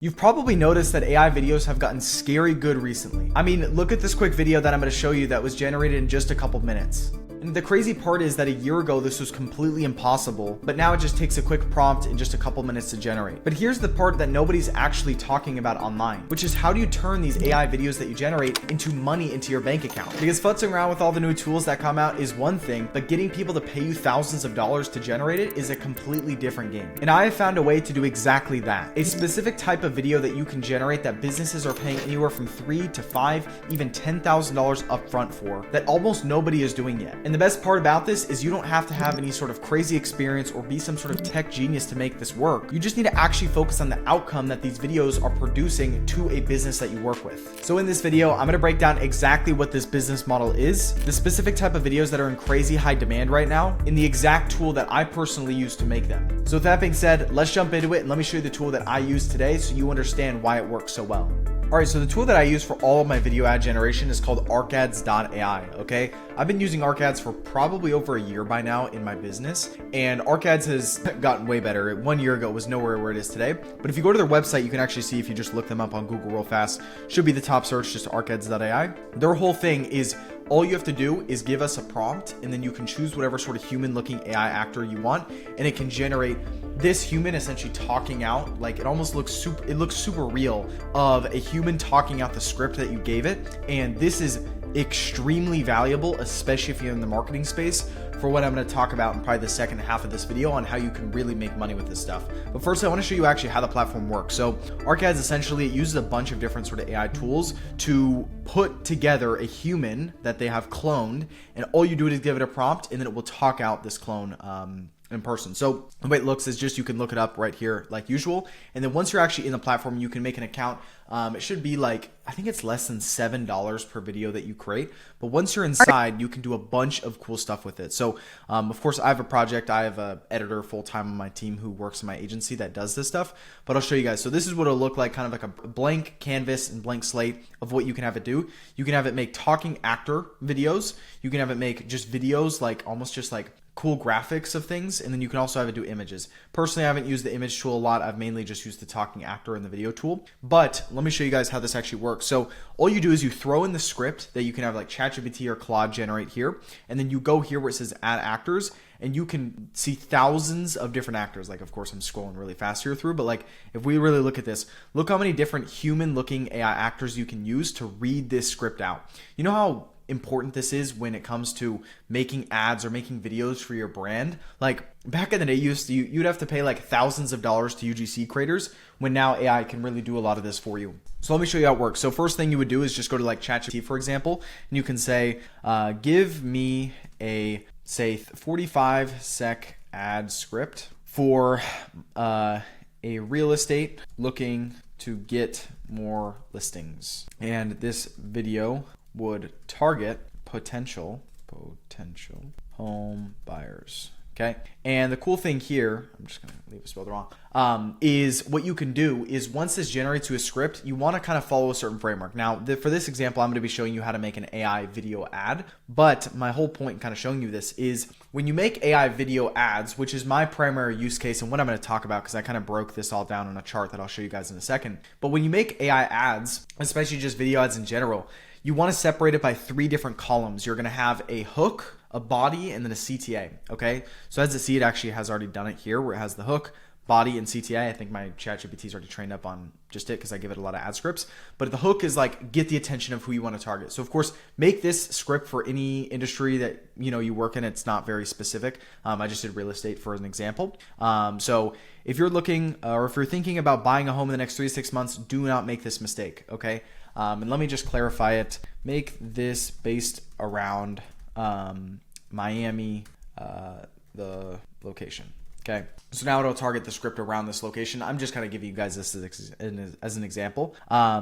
You've probably noticed that AI videos have gotten scary good recently. I mean, look at this quick video that I'm going to show you that was generated in just a couple minutes. And the crazy part is that a year ago this was completely impossible, but now it just takes a quick prompt in just a couple minutes to generate. But here's the part that nobody's actually talking about online, which is how do you turn these AI videos that you generate into money into your bank account? Because futzing around with all the new tools that come out is one thing, but getting people to pay you thousands of dollars to generate it is a completely different game. And I have found a way to do exactly that. A specific type of video that you can generate that businesses are paying anywhere from $3,000 to $5,000, even $10,000 upfront for, that almost nobody is doing yet. And the best part about this is you don't have to have any sort of crazy experience or be some sort of tech genius to make this work. You just need to actually focus on the outcome that these videos are producing to a business that you work with. So in this video, I'm going to break down exactly what this business model is, the specific type of videos that are in crazy high demand right now, and the exact tool that I personally use to make them. So with that being said, let's jump into it and let me show you the tool that I use today so you understand why it works so well. All right, so the tool that I use for all of my video ad generation is called ArcAds.ai, okay? I've been using ArcAds for probably over a year by now in my business, and ArcAds has gotten way better. 1 year ago, it was nowhere where it is today, but if you go to their website, you can actually see if you just look them up on Google real fast, should be the top search, just ArcAds.ai. Their whole thing is all you have to do is give us a prompt, and then you can choose whatever sort of human-looking AI actor you want, and it can generate this human essentially talking out, like it almost looks super real of a human talking out the script that you gave it. And this is extremely valuable, especially if you're in the marketing space, for what I'm going to talk about in probably the second half of this video on how you can really make money with this stuff. But first I want to show you actually how the platform works. So ArcAds essentially, it uses a bunch of different sort of AI tools to put together a human that they have cloned, and all you do is give it a prompt and then it will talk out this clone in person. So the way it looks is just, you can look it up right here like usual. And then once you're actually in the platform, you can make an account. It should be like, I think it's less than $7 per video that you create. But once you're inside, you can do a bunch of cool stuff with it. So of course I have a project. I have an editor full-time on my team who works in my agency that does this stuff, but I'll show you guys. So this is what it'll look like, kind of like a blank canvas and blank slate of what you can have it do. You can have it make talking actor videos. You can have it make just videos, like almost just like cool graphics of things, and then you can also have it do images. Personally, I haven't used the image tool a lot. I've mainly just used the talking actor and the video tool, but let me show you guys how this actually works. So all you do is you throw in the script that you can have like ChatGPT or Claude generate here, and then you go here where it says add actors, and you can see thousands of different actors. Like, of course I'm scrolling really fast here through, but like if we really look at this, look how many different human looking AI actors you can use to read this script out. You know how important this is when it comes to making ads or making videos for your brand? Like back in the day, you'd have to pay like thousands of dollars to UGC creators, when now AI can really do a lot of this for you. So let me show you how it works. So first thing you would do is just go to like ChatGPT, for example, and you can say, give me a, say, 45 sec ad script for a real estate looking to get more listings. And this video would target potential home buyers. Okay. And the cool thing here, I'm just going to leave it spelled wrong, is what you can do is once this generates to a script, you want to kind of follow a certain framework. Now, for this example, I'm going to be showing you how to make an AI video ad. But my whole point in kind of showing you this is when you make AI video ads, which is my primary use case and what I'm going to talk about, because I kind of broke this all down on a chart that I'll show you guys in a second. But when you make AI ads, especially just video ads in general, you want to separate it by 3 different columns. You're going to have a hook, a body, and then a CTA, okay? So as you see, it actually has already done it here where it has the hook, body, and CTA. I think my ChatGPT is already trained up on just it because I give it a lot of ad scripts. But the hook is like, get the attention of who you want to target. So of course, make this script for any industry that you work in. It's not very specific. I just did real estate for an example. So if you're looking or if you're thinking about buying a home in the next 3 to 6 months, do not make this mistake, okay? And let me just clarify it. Make this based around Miami, the location. Okay, so now it'll target the script around this location. I'm just kind of giving you guys this as an example.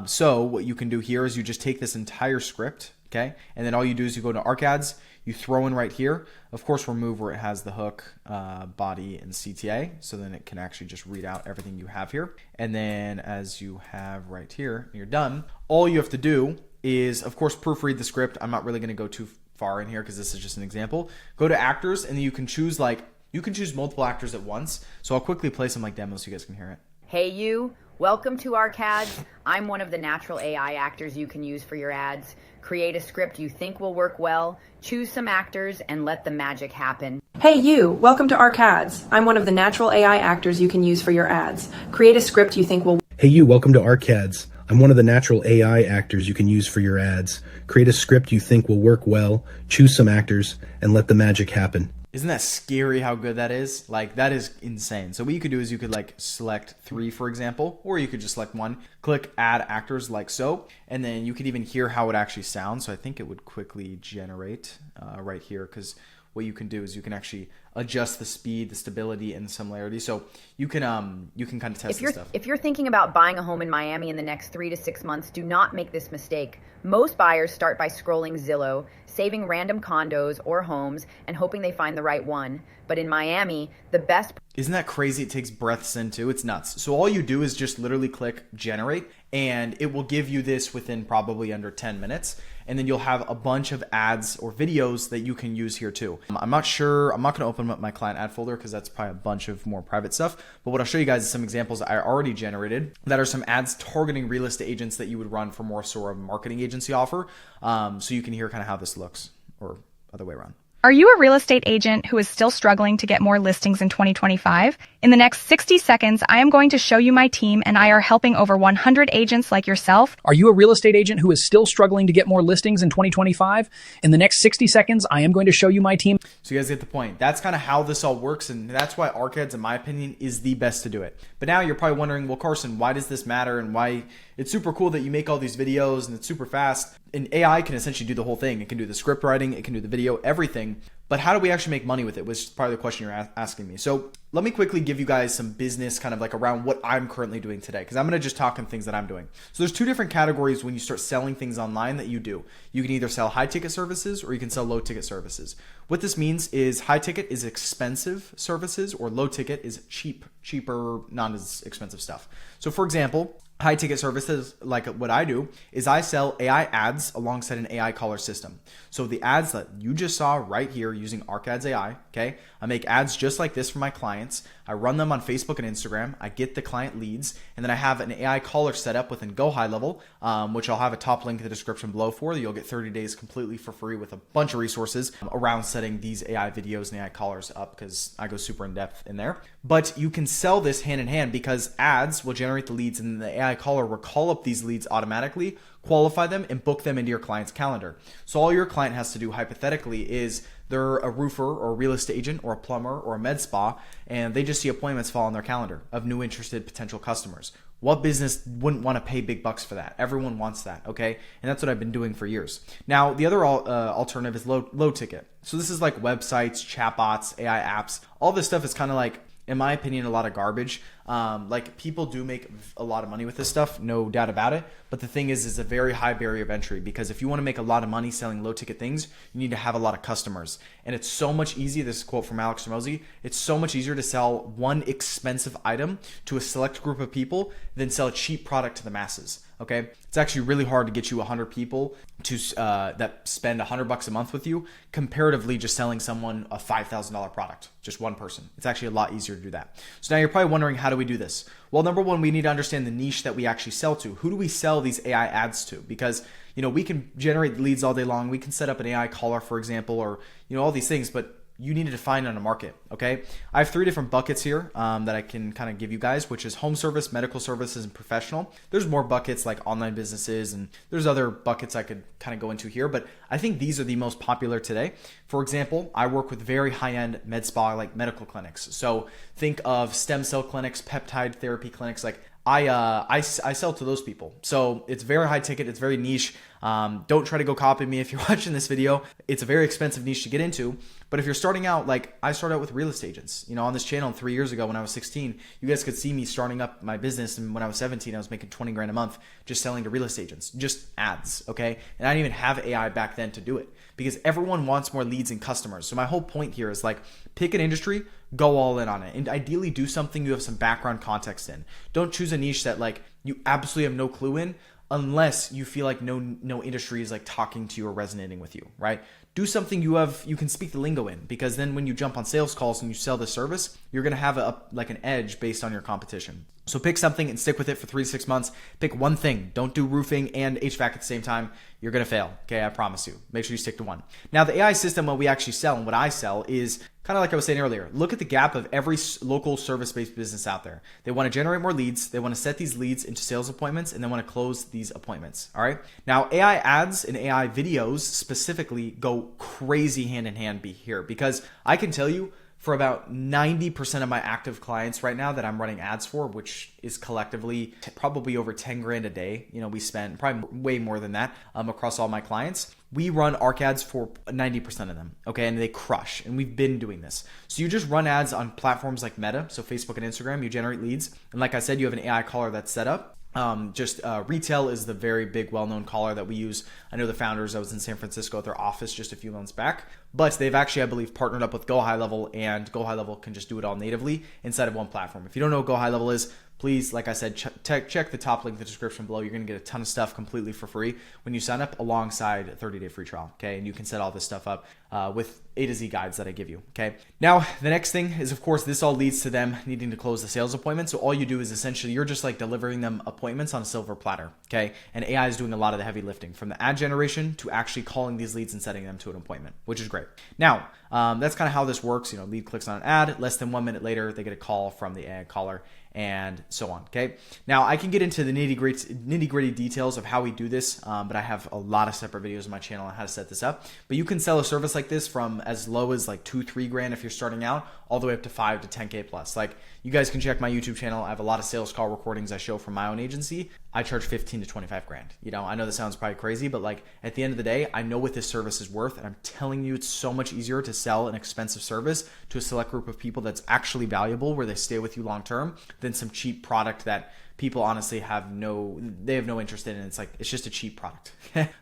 So what you can do here is you just take this entire script, okay, and then all you do is you go to ArcAds, you throw in right here, of course remove where it has the hook, body, and CTA, so then it can actually just read out everything you have here. And then as you have right here, you're done. All you have to do is, of course, proofread the script. I'm not really going to go too far in here because this is just an example. Go to actors, and then you can choose multiple actors at once. So I'll quickly play some like demos so you guys can hear it. Hey you, Welcome to ArcAds. I'm one of the natural AI actors you can use for your ads. Create a script you think will work well, choose some actors, and let the magic happen. Hey you, welcome to ArcAds. I'm one of the natural AI actors you can use for your ads. Create a script you think will... Hey you, welcome to ArcAds. I'm one of the natural AI actors you can use for your ads. Create a script you think will work well, choose some actors, and let the magic happen. Isn't that scary how good that is? Like, that is insane. So what you could do is you could like select 3, for example, or you could just select 1, click add actors like so, and then you could even hear how it actually sounds. So I think it would quickly generate right here, because what you can do is you can actually adjust the speed, the stability, and the similarity. So you can kind of test this stuff. If you're thinking about buying a home in Miami in the next 3 to 6 months, do not make this mistake. Most buyers start by scrolling Zillow, saving random condos or homes, and hoping they find the right one. But in Miami, the best... Isn't that crazy? It takes breaths in too. It's nuts. So all you do is just literally click generate, and it will give you this within probably under 10 minutes. And then you'll have a bunch of ads or videos that you can use here too. I'm not sure, I'm not gonna open up my client ad folder because that's probably a bunch of more private stuff. But what I'll show you guys is some examples I already generated that are some ads targeting real estate agents that you would run for more sort of marketing agency offer. So you can hear kind of how this looks, or other way around. Are you a real estate agent who is still struggling to get more listings in 2025? In the next 60 seconds, I am going to show you my team, and I are helping over 100 agents like yourself. Are you a real estate agent who is still struggling to get more listings in 2025? In the next 60 seconds, I am going to show you my team. So you guys get the point. That's kind of how this all works, and that's why ArcAds, in my opinion, is the best to do it. But now you're probably wondering, well, Carson, why does this matter, and why it's super cool that you make all these videos and it's super fast? And AI can essentially do the whole thing. It can do the script writing, it can do the video, everything. But how do we actually make money with it, which is probably the question you're asking me. So let me quickly give you guys some business kind of like around what I'm currently doing today, because I'm going to just talk on things that I'm doing. So there's 2 different categories when you start selling things online that you do. You can either sell high ticket services or you can sell low ticket services. What this means is high ticket is expensive services, or low ticket is cheaper, not as expensive stuff. So for example, high ticket services, like what I do, is I sell AI ads alongside an AI caller system. So the ads that you just saw right here using ArcAds AI, okay? I make ads just like this for my clients. I run them on Facebook and Instagram. I get the client leads, and then I have an AI caller set up within GoHighLevel, which I'll have a top link in the description below for. You'll get 30 days completely for free with a bunch of resources around setting these AI videos and AI callers up, because I go super in depth in there. But you can sell this hand in hand, because ads will generate the leads, and the AI caller will call up these leads automatically, qualify them, and book them into your client's calendar. So all your client has to do hypothetically is they're a roofer or a real estate agent or a plumber or a med spa, and they just see appointments fall on their calendar of new interested potential customers. What business wouldn't want to pay big bucks for that? Everyone wants that, okay? And that's what I've been doing for years. Now, the other alternative is low ticket. So this is like websites, chatbots, AI apps. All this stuff is kind of like, in my opinion, a lot of garbage. Like, people do make a lot of money with this stuff, no doubt about it. But the thing is, it's a very high barrier of entry, because if you want to make a lot of money selling low ticket things, you need to have a lot of customers. And it's so much easier, this is a quote from Alex Ramosi, it's so much easier to sell one expensive item to a select group of people than sell a cheap product to the masses. Okay, it's actually really hard to get you 100 people to that spend $100 a month with you, comparatively just selling someone a $5,000 product, just one person. It's actually a lot easier to do that. So now you're probably wondering, how do we do this? Well, number one, we need to understand the niche that we actually sell to. Who do we sell these AI ads to? Because, you know, we can generate leads all day long. We can set up an AI caller, for example, or, you know, all these things, but you need to define on a market, okay? I have 3 different buckets here that I can kind of give you guys, which is home service, medical services, and professional. There's more buckets like online businesses, and there's other buckets I could kind of go into here, but I think these are the most popular today. For example, I work with very high-end med spa, like medical clinics. So think of stem cell clinics, peptide therapy clinics. Like I sell to those people. So it's very high ticket, it's very niche. Don't try to go copy me if you're watching this video. It's a very expensive niche to get into. But if you're starting out, like I started out with real estate agents, you know, on this channel 3 years ago when I was 16, you guys could see me starting up my business. And when I was 17, I was making 20 grand a month just selling to real estate agents, just ads. Okay. And I didn't even have AI back then to do it, because everyone wants more leads and customers. So my whole point here is like, pick an industry, go all in on it, and ideally do something you have some background context in. Don't choose a niche that like you absolutely have no clue in, unless you feel like no industry is like talking to you or resonating with you, right? do something you can speak the lingo in, because then when you jump on sales calls and you sell the service, you're going to have like an edge based on your competition. So pick something and stick with it for 3 to 6 months. Pick one thing. Don't do roofing and HVAC at the same time. You're going to fail. Okay, I promise you. Make sure you stick to one. Now, the AI system, what we actually sell and what I sell is kind of like I was saying earlier. Look at the gap of every local service-based business out there. They want to generate more leads. They want to set these leads into sales appointments, and they want to close these appointments. All right. Now, AI ads and AI videos specifically go crazy hand in hand here, because I can tell you, for about 90% of my active clients right now that I'm running ads for, which is collectively probably over 10 grand a day. We spend probably way more than that across all my clients. We run ARC ads for 90% of them. Okay. And they crush. And we've been doing this. So you just run ads on platforms like Meta. So Facebook and Instagram, you generate leads. And like I said, you have an AI caller that's set up. Retail is the very big, well-known caller that we use. I know the founders. I was in San Francisco at their office just a few months back, but they've actually, I believe, partnered up with GoHighLevel, and GoHighLevel can just do it all natively inside of one platform. If you don't know what GoHighLevel is, please, like I said, check the top link in the description below. You're going to get a ton of stuff completely for free when you sign up, alongside a 30-day free trial. Okay. And you can set all this stuff up with A to Z guides that I give you. Okay. Now, the next thing is, of course, this all leads to them needing to close the sales appointment. So all you do is essentially, you're just like delivering them appointments on a silver platter. Okay. And AI is doing a lot of the heavy lifting, from the ad generation to actually calling these leads and setting them to an appointment, which is great. Now, that's kind of how this works. Lead clicks on an ad, less than 1 minute later, they get a call from the AI caller, and so on. Okay. Now I can get into the nitty gritty details of how we do this, but I have a lot of separate videos on my channel on how to set this up. But you can sell a service like this from as low as like 2-3 grand if you're starting out, all the way up to 5 to 10K plus. Like, you guys can check my YouTube channel. I have a lot of sales call recordings I show from my own agency. I charge 15 to 25 grand. I know this sounds probably crazy, but like, at the end of the day, I know what this service is worth. And I'm telling you, it's so much easier to sell an expensive service to a select group of people that's actually valuable, where they stay with you long-term, than some cheap product that people honestly have no interest in. And it's just a cheap product.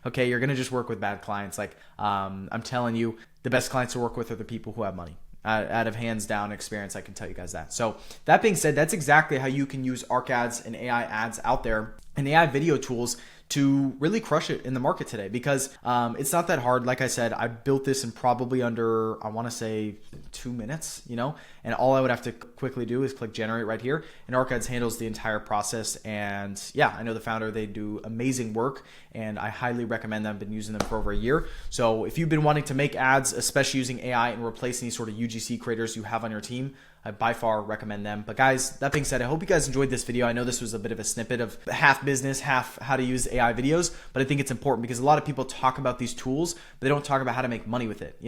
Okay. You're going to just work with bad clients. Like, I'm telling you, the best clients to work with are the people who have money. Out of hands down experience, I can tell you guys that. So that being said, that's exactly how you can use ARC ads and AI ads out there, and AI video tools, to really crush it in the market today, because it's not that hard. Like I said, I built this in probably under, I want to say 2 minutes, and all I would have to quickly do is click generate right here, and ARC ads handles the entire process. And yeah, I know the founder, they do amazing work, and I highly recommend them. I've been using them for over a year. So if you've been wanting to make ads, especially using AI, and replace any sort of UGC creators you have on your team, I by far recommend them. But guys, that being said, I hope you guys enjoyed this video. I know this was a bit of a snippet of half business, half how to use AI videos, but I think it's important because a lot of people talk about these tools, but they don't talk about how to make money with it.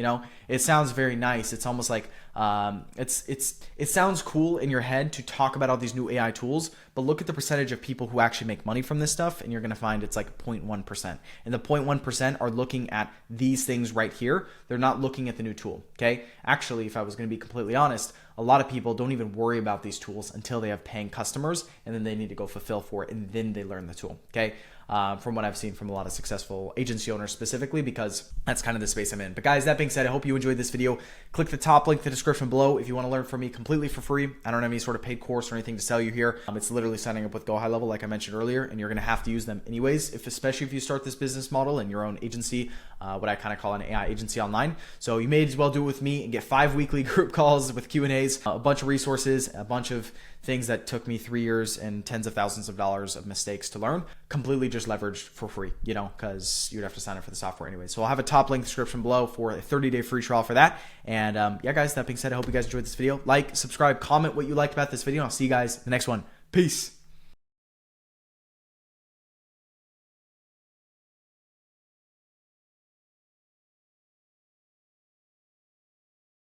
It sounds very nice. It's almost like it sounds cool in your head to talk about all these new AI tools, but look at the percentage of people who actually make money from this stuff, and you're going to find it's like 0.1%. And the 0.1% are looking at these things right here. They're not looking at the new tool. Okay. Actually, if I was going to be completely honest, a lot of people don't even worry about these tools until they have paying customers, and then they need to go fulfill for it, and then they learn the tool. Okay. From what I've seen from a lot of successful agency owners specifically, because that's kind of the space I'm in. But guys, that being said, I hope you enjoyed this video. Click the top link in the description below if you want to learn from me completely for free. I don't have any sort of paid course or anything to sell you here. It's literally signing up with GoHighLevel, like I mentioned earlier, and you're going to have to use them anyways, especially if you start this business model in your own agency, what I kind of call an AI agency online. So you may as well do it with me and get 5 weekly group calls with Q&As, a bunch of resources, a bunch of things that took me 3 years and tens of thousands of dollars of mistakes to learn, completely just leveraged for free, because you'd have to sign up for the software anyway. So I'll have a top link description below for a 30-day free trial for that. And yeah, guys, that being said, I hope you guys enjoyed this video. Like, subscribe, comment what you liked about this video. I'll see you guys in the next one. Peace.